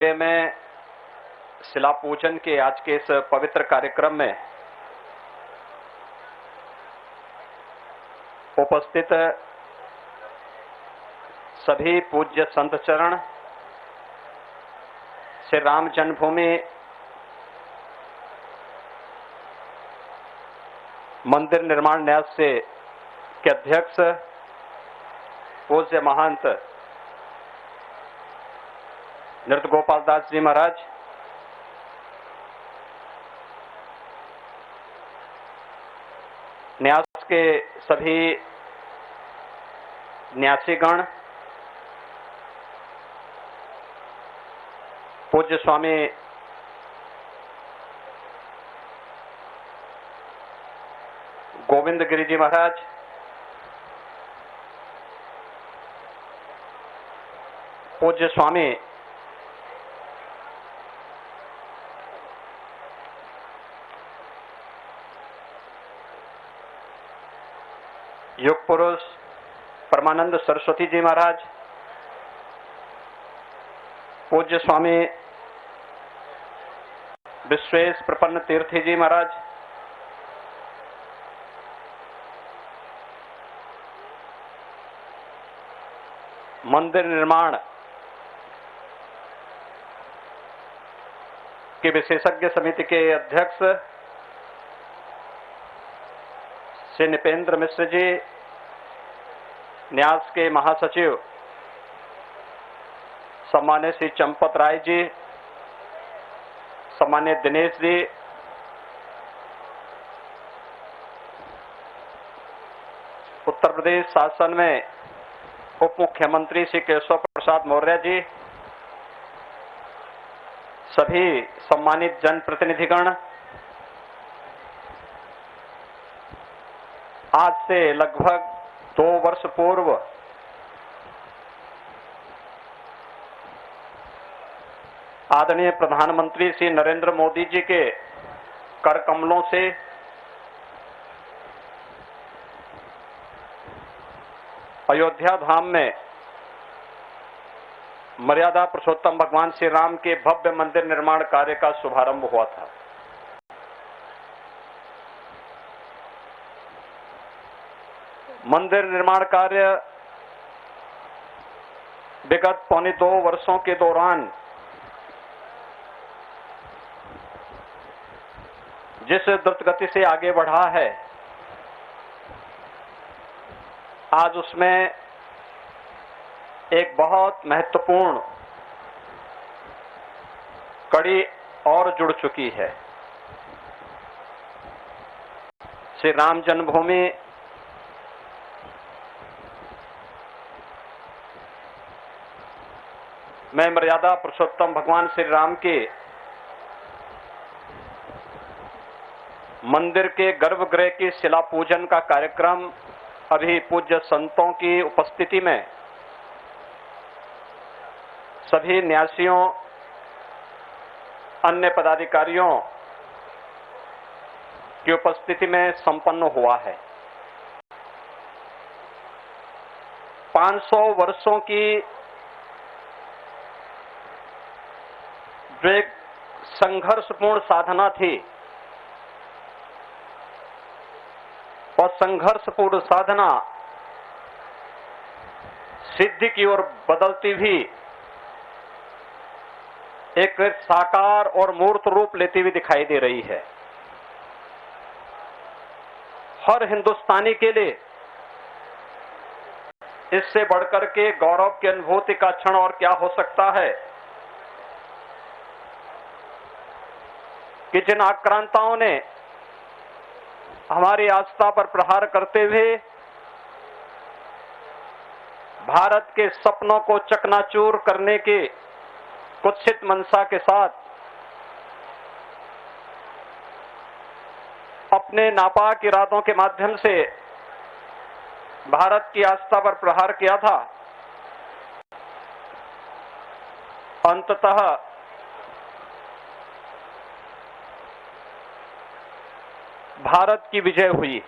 में शिला पूजन के आज के इस पवित्र कार्यक्रम में उपस्थित सभी पूज्य संत चरण, श्री राम जन्मभूमि मंदिर निर्माण न्यास से के अध्यक्ष पूज्य महंत नृत्य गोपाल दास जी महाराज, न्यास के सभी न्यासीगण, पूज्य स्वामी गोविंद गिरी जी महाराज, पूज्य स्वामी युग पुरुष परमानंद सरस्वती जी महाराज, पूज्य स्वामी विश्वेश प्रपन्न तीर्थी जी महाराज, मंदिर निर्माण की विशेषज्ञ समिति के अध्यक्ष श्री निपेंद्र मिश्र जी, न्यास के महासचिव सम्मान्य श्री चंपत राय जी, सम्मान्य दिनेश जी, उत्तर प्रदेश शासन में उप मुख्यमंत्री श्री केशव प्रसाद मौर्य जी, सभी सम्मानित जनप्रतिनिधिगण, आज से लगभग 2 वर्ष पूर्व आदरणीय प्रधानमंत्री श्री नरेंद्र मोदी जी के कर कमलों से अयोध्या धाम में मर्यादा पुरुषोत्तम भगवान श्री राम के भव्य मंदिर निर्माण कार्य का शुभारंभ हुआ था। मंदिर निर्माण कार्य विगत 2.25 वर्षों के दौरान जिस द्रुत गति से आगे बढ़ा है, आज उसमें एक बहुत महत्वपूर्ण कड़ी और जुड़ चुकी है। श्री राम जन्मभूमि में मर्यादा पुरुषोत्तम भगवान श्री राम के मंदिर के गर्भगृह की शिला पूजन का कार्यक्रम अभी पूज्य संतों की उपस्थिति में सभी न्यासियों, अन्य पदाधिकारियों की उपस्थिति में संपन्न हुआ है। 500 वर्षों की जो एक संघर्षपूर्ण साधना थी, और संघर्षपूर्ण साधना सिद्धि की ओर बदलती भी एक साकार और मूर्त रूप लेती हुई दिखाई दे रही है। हर हिंदुस्तानी के लिए इससे बढ़कर के गौरव की अनुभूति का क्षण और क्या हो सकता है कि जिन आक्रांताओं ने हमारी आस्था पर प्रहार करते हुए भारत के सपनों को चकनाचूर करने के कुत्सित मंशा के साथ अपने नापाक इरादों के माध्यम से भारत की आस्था पर प्रहार किया था, अंततः भारत की विजय हुई।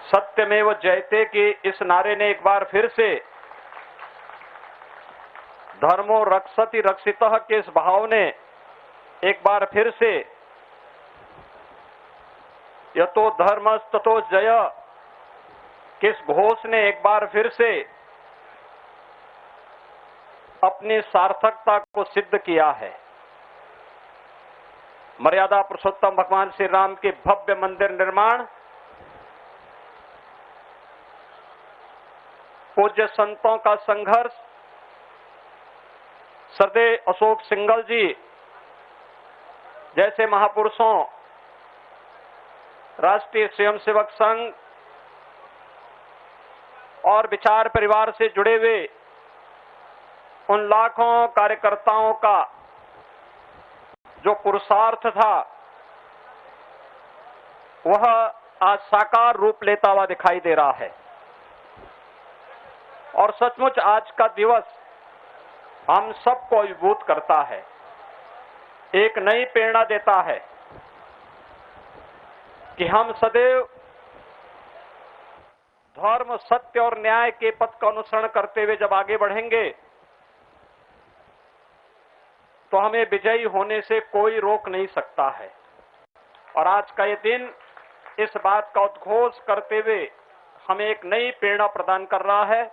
सत्यमेव जयते के इस नारे ने एक बार फिर से धर्मो रक्षति रक्षितः के इस भाव ने एक बार फिर से, यतो धर्म ततो जय के इस घोष ने एक बार फिर से अपनी सार्थकता को सिद्ध किया है। मर्यादा पुरुषोत्तम भगवान श्री राम के भव्य मंदिर निर्माण, पूज्य संतों का संघर्ष, सरदेव अशोक सिंघल जी जैसे महापुरुषों, राष्ट्रीय स्वयंसेवक संघ और विचार परिवार से जुड़े हुए उन लाखों कार्यकर्ताओं का जो पुरुषार्थ था, वह आज साकार रूप लेता हुआ दिखाई दे रहा है। और सचमुच आज का दिवस हम सबको अभिभूत करता है, एक नई प्रेरणा देता है कि हम सदैव धर्म, सत्य और न्याय के पथ का अनुसरण करते हुए जब आगे बढ़ेंगे तो हमें विजयी होने से कोई रोक नहीं सकता है। और आज का ये दिन इस बात का उद्घोष करते हुए हमें एक नई प्रेरणा प्रदान कर रहा है।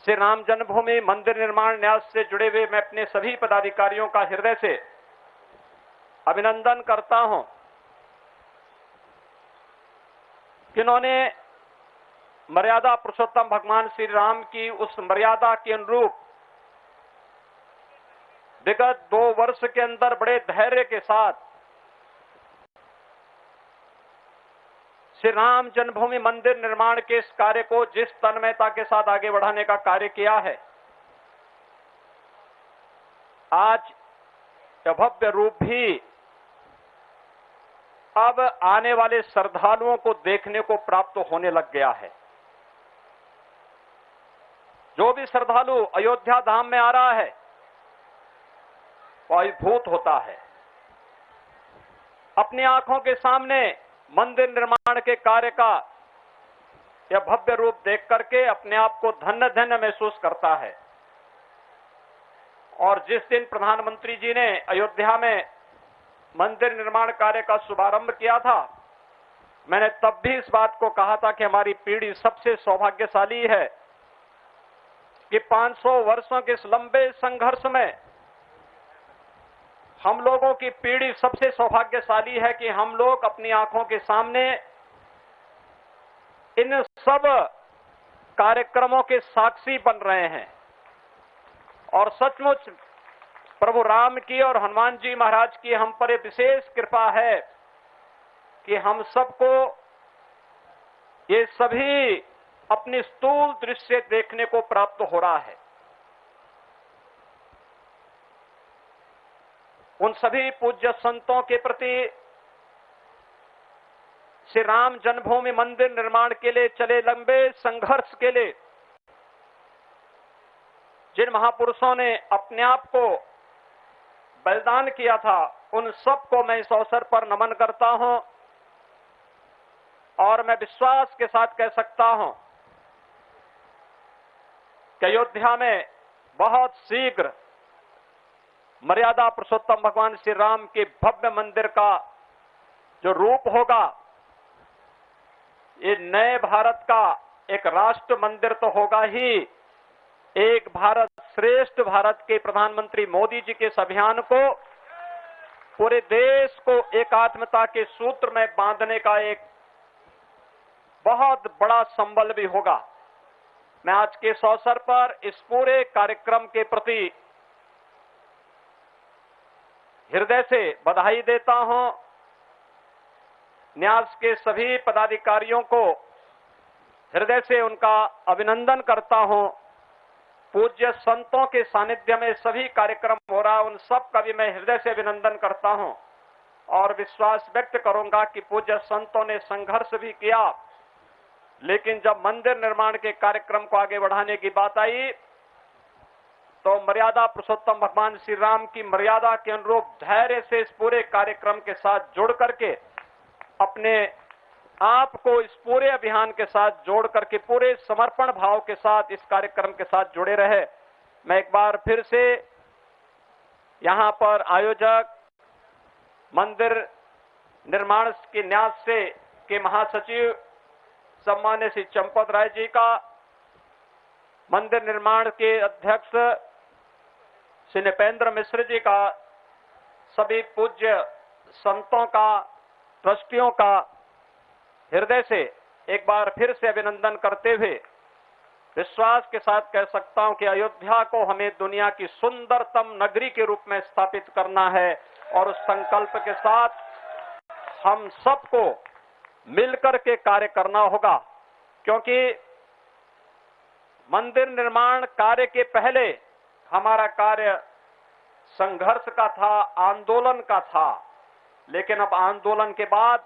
श्री राम जन्मभूमि मंदिर निर्माण न्यास से जुड़े हुए मैं अपने सभी पदाधिकारियों का हृदय से अभिनंदन करता हूं, जिन्होंने मर्यादा पुरुषोत्तम भगवान श्री राम की उस मर्यादा के अनुरूप विगत 2 वर्ष के अंदर बड़े धैर्य के साथ श्री राम जन्मभूमि मंदिर निर्माण के इस कार्य को जिस तन्मयता के साथ आगे बढ़ाने का कार्य किया है, आज यह भव्य रूप भी अब आने वाले श्रद्धालुओं को देखने को प्राप्त होने लग गया है। जो भी श्रद्धालु अयोध्या धाम में आ रहा है वह अभिभूत होता है। अपनी आंखों के सामने मंदिर निर्माण के कार्य का यह भव्य रूप देख करके अपने आप को धन्य धन्य महसूस करता है। और जिस दिन प्रधानमंत्री जी ने अयोध्या में मंदिर निर्माण कार्य का शुभारंभ किया था, मैंने तब भी इस बात को कहा था कि हमारी पीढ़ी सबसे सौभाग्यशाली है कि 500 वर्षों के इस लंबे संघर्ष में हम लोगों की पीढ़ी सबसे सौभाग्यशाली है कि हम लोग अपनी आंखों के सामने इन सब कार्यक्रमों के साक्षी बन रहे हैं। और सचमुच प्रभु राम की और हनुमान जी महाराज की हम पर विशेष कृपा है कि हम सबको ये सभी अपनी स्थूल दृश्य देखने को प्राप्त हो रहा है। उन सभी पूज्य संतों के प्रति, श्री राम जन्मभूमि मंदिर निर्माण के लिए चले लंबे संघर्ष के लिए जिन महापुरुषों ने अपने आप को बलिदान किया था, उन सबको मैं इस अवसर पर नमन करता हूं। और मैं विश्वास के साथ कह सकता हूं कि अयोध्या में बहुत शीघ्र मर्यादा पुरुषोत्तम भगवान श्री राम के भव्य मंदिर का जो रूप होगा, ये नए भारत का एक राष्ट्र मंदिर तो होगा ही, एक भारत श्रेष्ठ भारत के प्रधानमंत्री मोदी जी के इस अभियान को पूरे देश को एकात्मता के सूत्र में बांधने का एक बहुत बड़ा संबल भी होगा। मैं आज के इस अवसर पर इस पूरे कार्यक्रम के प्रति हृदय से बधाई देता हूं। न्यास के सभी पदाधिकारियों को हृदय से उनका अभिनंदन करता हूं। पूज्य संतों के सानिध्य में सभी कार्यक्रम हो रहा है, उन सब का भी मैं हृदय से अभिनंदन करता हूं और विश्वास व्यक्त करूंगा कि पूज्य संतों ने संघर्ष भी किया, लेकिन जब मंदिर निर्माण के कार्यक्रम को आगे बढ़ाने की बात आई तो मर्यादा पुरुषोत्तम भगवान श्री राम की मर्यादा के अनुरूप धैर्य से इस पूरे कार्यक्रम के साथ जुड़ करके अपने आपको इस पूरे अभियान के साथ जोड़ करके पूरे समर्पण भाव के साथ इस कार्यक्रम के साथ जुड़े रहे। मैं एक बार फिर से यहां पर आयोजक, मंदिर निर्माण के न्यास से के महासचिव सम्मान्य श्री चंपत राय जी का, मंदिर निर्माण के अध्यक्ष श्री नृपेंद्र मिश्र जी का, सभी पूज्य संतों का, ट्रस्टियों का हृदय से एक बार फिर से अभिनंदन करते हुए विश्वास के साथ कह सकता हूं कि अयोध्या को हमें दुनिया की सुंदरतम नगरी के रूप में स्थापित करना है और उस संकल्प के साथ हम सबको मिलकर के कार्य करना होगा, क्योंकि मंदिर निर्माण कार्य के पहले हमारा कार्य संघर्ष का था, आंदोलन का था, लेकिन अब आंदोलन के बाद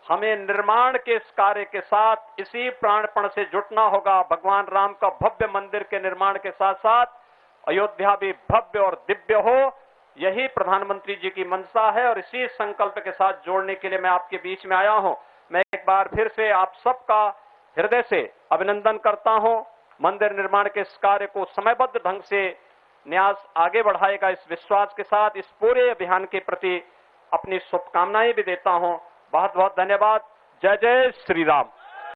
हमें निर्माण के इस कार्य के साथ इसी प्राणपण से जुटना होगा। भगवान राम का भव्य मंदिर के निर्माण के साथ साथ अयोध्या भी भव्य और दिव्य हो, यही प्रधानमंत्री जी की मंशा है और इसी संकल्प के साथ जोड़ने के लिए मैं आपके बीच में आया हूं। मैं एक बार फिर से आप सबका हृदय से अभिनंदन करता हूं। मंदिर निर्माण के इस कार्य को समयबद्ध ढंग से न्यास आगे बढ़ाएगा, इस विश्वास के साथ इस पूरे अभियान के प्रति अपनी शुभकामनाएं भी देता हूं। बहुत बहुत धन्यवाद। जय जय श्री राम।